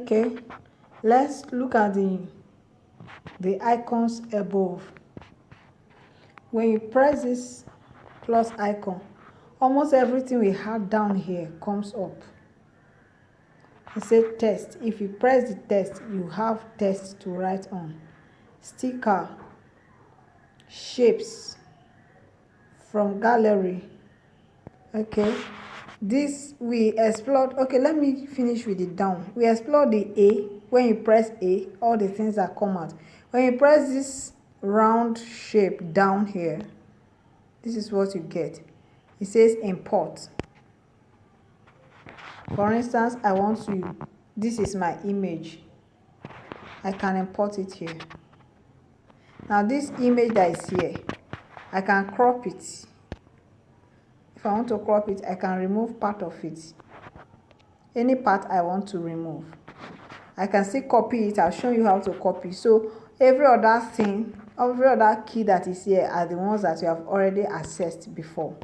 Okay, let's look at the icons above. When you press this plus icon, almost everything we had down here comes up. It says test. If you press the test, you have text to write on. Sticker, shapes from gallery. Okay, this we explored. Okay, let me finish with the down. We explored the A. When you press A, all the things that come out. When you press this round shape down here, this is what you get. It says import. For instance, I want to, this is my image. I can import it here. Now this image that is here, I can crop it. If I want to crop it, I can remove part of it. Any part I want to remove. I can still copy it. I'll show you how to copy. So every other thing, every other key that is here are the ones that you have already accessed before.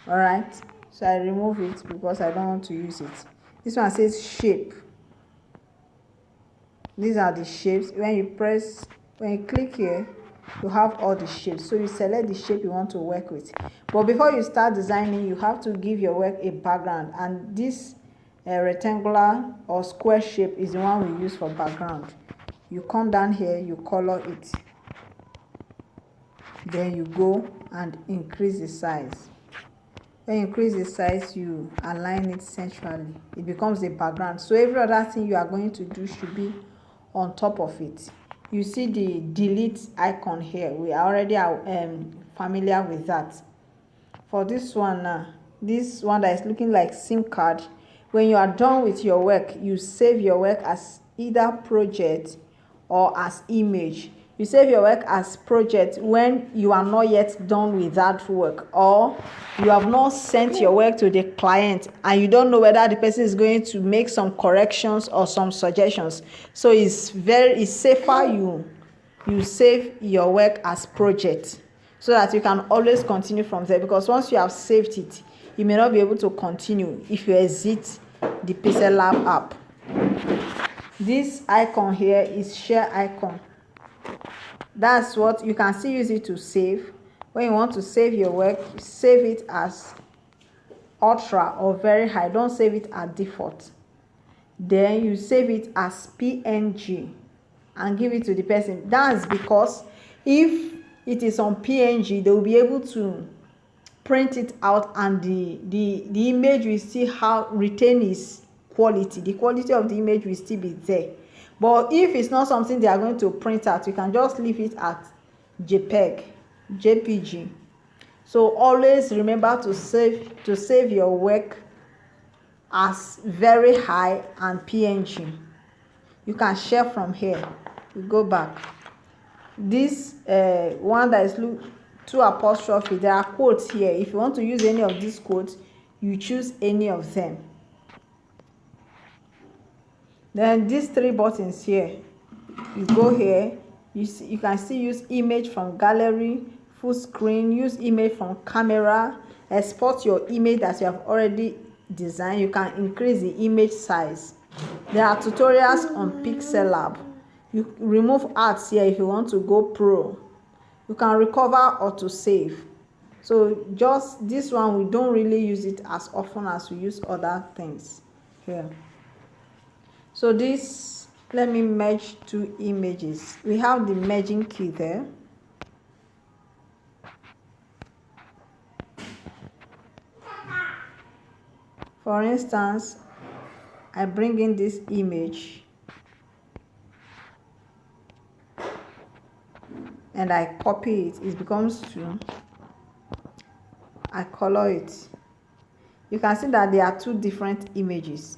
Alright, so I remove it because I don't want to use it. This one says shape. These are the shapes. When you click here, you have all the shapes. So you select the shape you want to work with. But before you start designing, you have to give your work a background. And this rectangular or square shape is the one we use for background. You come down here, you color it. Then you go and increase the size. When you increase the size, you align it centrally. It becomes a background. So every other thing you are going to do should be on top of it. You see the delete icon here. We are already familiar with that. For this one now, this one that is looking like SIM card, when you are done with your work, you save your work as either project or as image. You save your work as project when you are not yet done with that work, or you have not sent your work to the client and you don't know whether the person is going to make some corrections or some suggestions. So it's safer you save your work as project so that you can always continue from there, because once you have saved it, you may not be able to continue if you exit the Pixellab app. This icon here is share icon. That's what you can still use it to save. When you want to save your work, save it as ultra or very high. Don't save it at default. Then you save it as PNG and give it to the person. That's because if it is on PNG, they will be able to print it out, and the image will still retain its quality. The quality of the image will still be there. But if it's not something they are going to print out, you can just leave it at JPG. So always remember to save your work as very high and PNG. You can share from here. We go back. This one that is two apostrophe, there are quotes here. If you want to use any of these quotes, you choose any of them. Then these three buttons here, you go here, you can still use image from gallery, full screen, use image from camera, export your image that you have already designed. You can increase the image size. There are tutorials on Pixellab. You remove ads here if you want to go pro. You can recover or to save. So just this one, we don't really use it as often as we use other things here. So this, let me merge two images. We have the merging key there. For instance, I bring in this image and I copy it. It becomes two. I color it. You can see that there are two different images.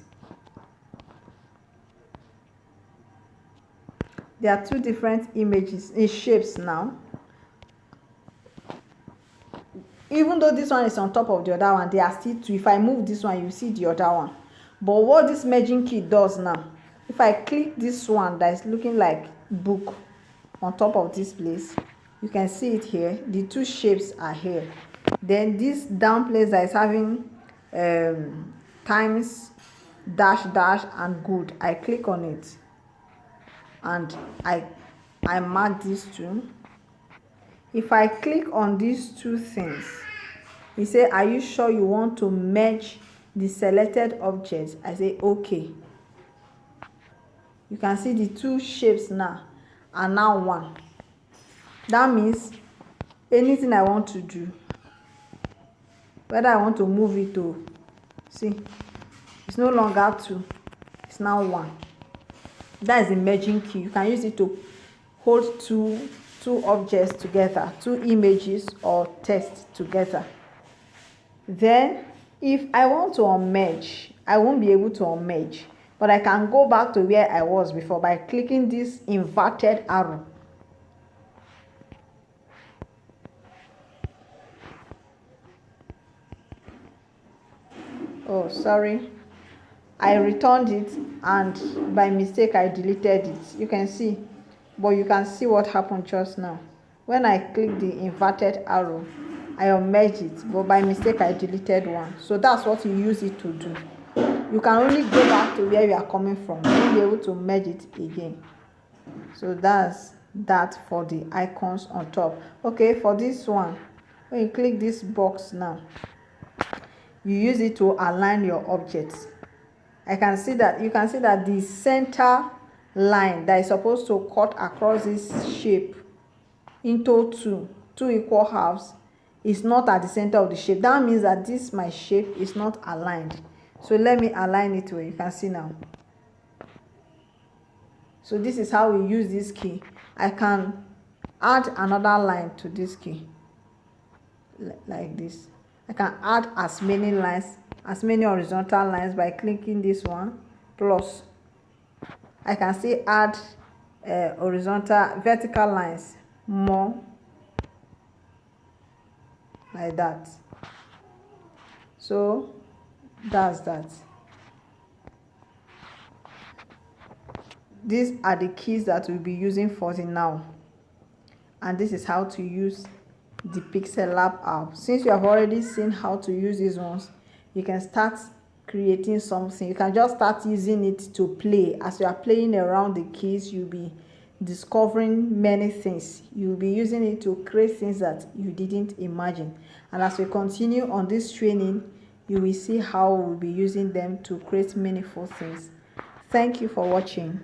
There are two different images in shapes now. Even though this one is on top of the other one, they are still two. If I move this one, you see the other one. But what this merging key does now, if I click this one that is looking like book on top of this place, you can see it here. The two shapes are here. Then this down place that is having times dash dash and good. I click on it and I mark these two. If I click on these two things, he say, are you sure you want to merge the selected objects? I say okay. You can see the two shapes now are now one. That means anything I want to do, whether I want to move it to, see, it's no longer two, it's now one. That is the merging key. You can use it to hold two objects together, two images or text together. Then if I want to unmerge, I won't be able to unmerge, but I can go back to where I was before by clicking this inverted arrow. Oh, sorry, I returned it and by mistake I deleted it. You can see, but you can see what happened just now. When I click the inverted arrow, I unmerged it, but by mistake I deleted one. So that's what you use it to do. You can only go back to where you are coming from. You won't be able to merge it again. So that's that for the icons on top. Okay, for this one, when you click this box now, you use it to align your objects. You can see that the center line that is supposed to cut across this shape into two equal halves is not at the center of the shape. That means that this my shape is not aligned. So let me align it where you can see now. So this is how we use this key. I can add another line to this key like this. I can add as many lines, as many horizontal lines by clicking this one plus. I can still add vertical lines more like that. So that's that. These are the keys that we'll be using for the now, and this is how to use the Pixellab app. Since you have already seen how to use these ones, you can start creating something. You can just start using it to play. As you are playing around the keys, you'll be discovering many things. You'll be using it to create things that you didn't imagine. And as we continue on this training, you will see how we'll be using them to create meaningful things. Thank you for watching.